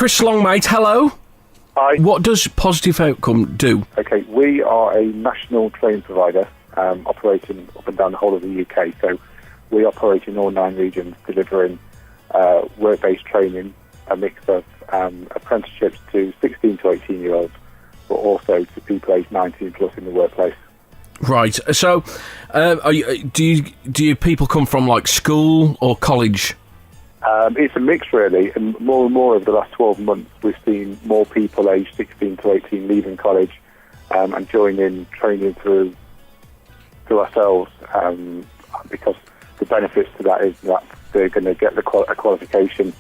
Chris Longmate, hello. Hi. What does Positive Outcome do? Okay, we are a national training provider operating up and down the whole of the UK. So we operate in all 9 regions, delivering work-based training, a mix of apprenticeships to 16 to 18-year-olds, but also to people aged 19 plus in the workplace. Right. So, do you people come from like school or college? It's a mix, really, and more over the last 12 months, we've seen more people aged 16 to 18 leaving college and joining training through ourselves, because the benefits to that is that they're going to get a qualification,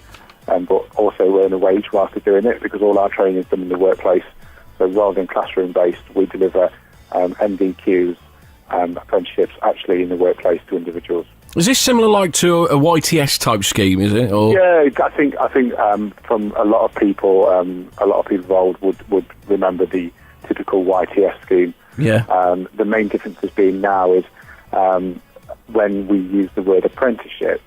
but also earn a wage whilst they're doing it, because all our training is done in the workplace. So rather than classroom-based, we deliver MVQs, apprenticeships, actually in the workplace to individuals. Is this similar like to a YTS type scheme, is it? Or? Yeah, I think from a lot of people involved would remember the typical YTS scheme. Yeah. The main difference has been now is when we use the word apprenticeship,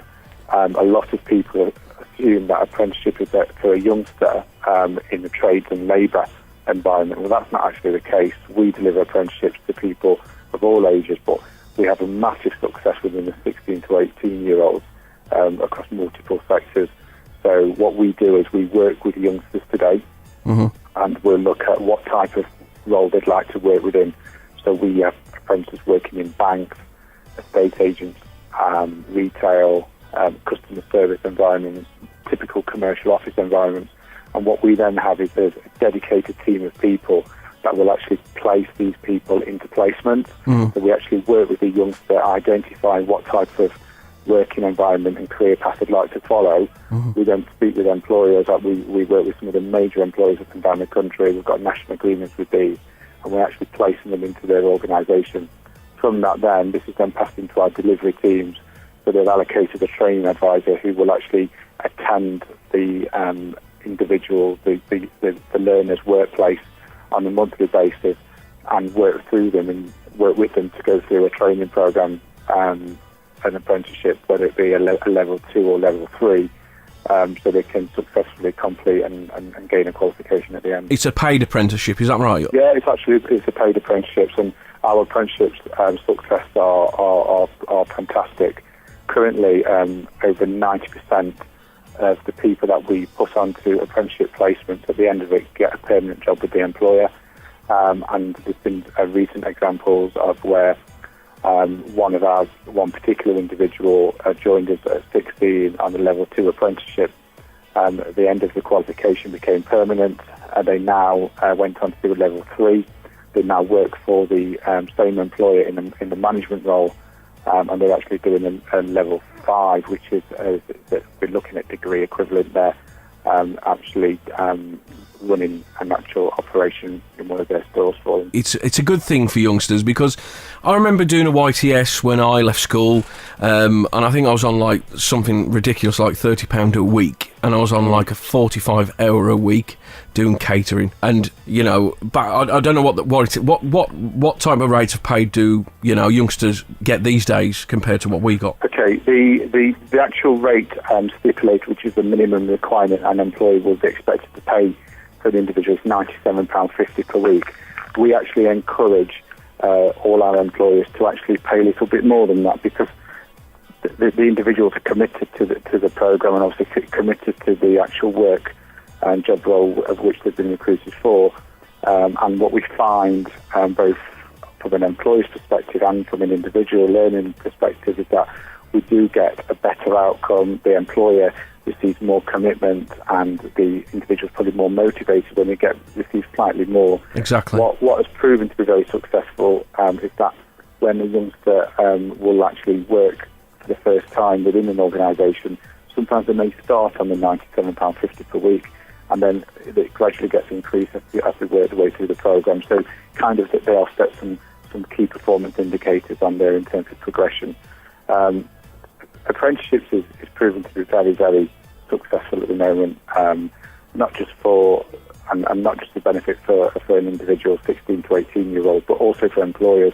a lot of people assume that apprenticeship is for a youngster in the trades and labour environment. Well, that's not actually the case. We deliver apprenticeships to people of all ages, but we have a massive success within the 16 to 18-year-olds across multiple sectors. So what we do is we work with youngsters today, and we'll look at what type of role they'd like to work within. So we have apprentices working in banks, estate agents, retail, customer service environments, typical commercial office environments. And what we then have is a dedicated team of people that will actually place these people into placement. So we actually work with the youngster, identify what type of working environment and career path they'd like to follow. We then speak with employers. We work with some of the major employers up and down the country. We've got national agreements with these, and we're actually placing them into their organisation. From that then, this is then passed into our delivery teams. So they've allocated a training advisor who will actually attend the individual, the learner's workplace on a monthly basis and work through them and work with them to go through a training programme, an apprenticeship, whether it be a level 2 or level 3, so they can successfully complete and gain a qualification at the end. It's a paid apprenticeship, is that right? Yeah, it's a paid apprenticeships, and our apprenticeships success are fantastic. Currently, over 90% of the people that we put onto apprenticeship placements at the end of it get a permanent job with the employer. And there's been recent examples of where one particular individual joined us at 16 on the level 2 apprenticeship. At the end of the qualification became permanent, and they now went on to do a level 3. They now work for the same employer in the management role, and they're actually doing a level 5, which is we're looking at degree equivalent there, actually running an actual operation in one of their stores for them. It's a good thing for youngsters, because I remember doing a YTS when I left school, and I think I was on like something ridiculous like £30 a week, and I was on like a 45-hour a week doing catering, and but I don't know what type of rates of pay do youngsters get these days compared to what we got. Okay, the actual rate stipulated, which is the minimum requirement an employee will be expected to pay for the individual, is £97.50 per week. We actually encourage all our employers to actually pay a little bit more than that, because the individuals are committed to the programme and obviously committed to the actual work and job role of which they've been recruited for. And what we find, both from an employer's perspective and from an individual learning perspective, is that we do get a better outcome. The employer receives more commitment, and the individual's probably more motivated when they receive slightly more. Exactly. What has proven to be very successful is that when a youngster will actually work for the first time within an organisation, sometimes they may start on the £97.50 per week, and then it gradually gets increased as they work their way through the programme. So kind of that they are set some key performance indicators on there in terms of progression. Apprenticeships is proven to be very, very successful at the moment, not just and not just the benefit for an individual 16 to 18-year-old, but also for employers.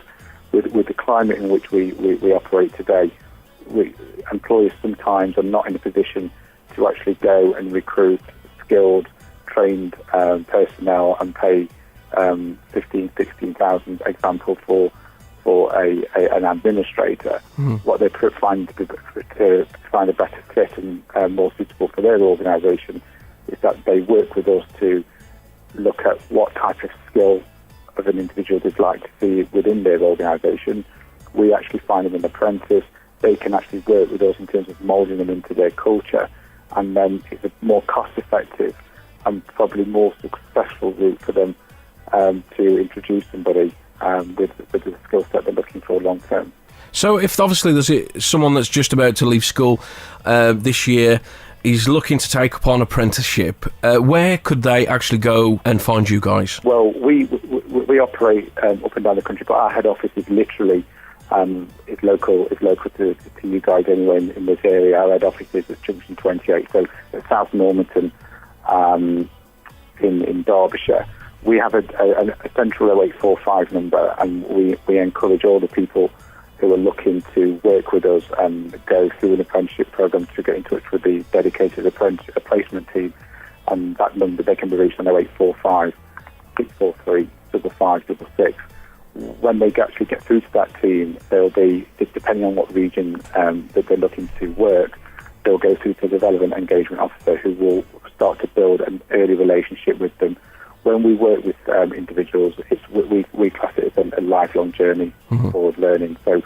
With the climate in which we operate today, employers sometimes are not in a position to actually go and recruit skilled, trained personnel and pay 16,000 example for an administrator. What they find to find a better fit and more suitable for their organisation is that they work with us to look at what type of skill of an individual they'd like to see within their organisation. We actually find them an apprentice. They can actually work with us in terms of moulding them into their culture, and then it's a more cost-effective and probably more successful route for them to introduce somebody with the skill set they're looking for long term. So if obviously there's someone that's just about to leave school this year, is looking to take up on apprenticeship, where could they actually go and find you guys? Well, we operate up and down the country, but our head office is literally is local to you guys anyway in this area. Our head office is at Junction 28, so at South Normanton in Derbyshire. We have a central 0845 number, and we encourage all the people who are looking to work with us and go through an apprenticeship program to get in touch with the dedicated placement team. And that number, they can be reached on 0845 643 5566. When they actually get through to that team, they'll be, depending on what region that they're looking to work, they'll go through to the relevant engagement officer who will start to build an early relationship with them. When we work with individuals, we class it as a lifelong journey forward learning. So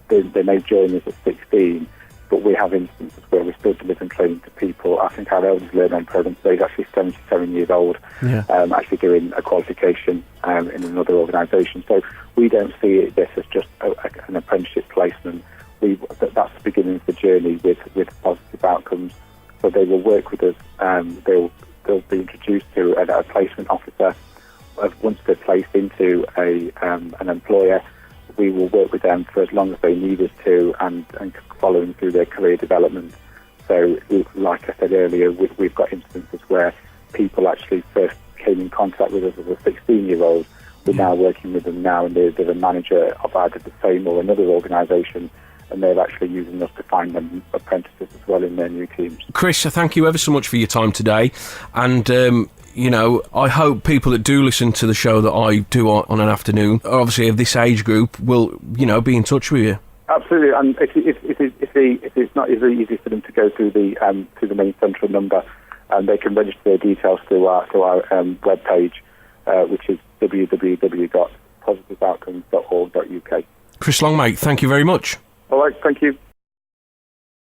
they may join us at 16, but we have instances where we're still delivering training to people. I think our eldest learner program today is actually 77 years old, actually doing a qualification in another organisation. So we don't see this as just an apprenticeship placement. That's the beginning of the journey with positive outcomes. So they will work with us. They'll be introduced to a placement officer. Once they're placed into an employer, we will work with them for as long as they need us to, and following through their career development. So, like I said earlier, we've got instances where people actually first came in contact with us as a 16-year-old. We're now working with them now, and they're a manager of either the same or another organisation, and they're actually using us to find them apprentices as well in their new teams. Chris, thank you ever so much for your time today. And, I hope people that do listen to the show that I do on an afternoon, obviously of this age group, will, be in touch with you. Absolutely. And if it's not as easy for them to go through the main central number, they can register their details through our webpage, which is www.positiveoutcomes.org.uk. Chris Longmate, thank you very much. All right, thank you.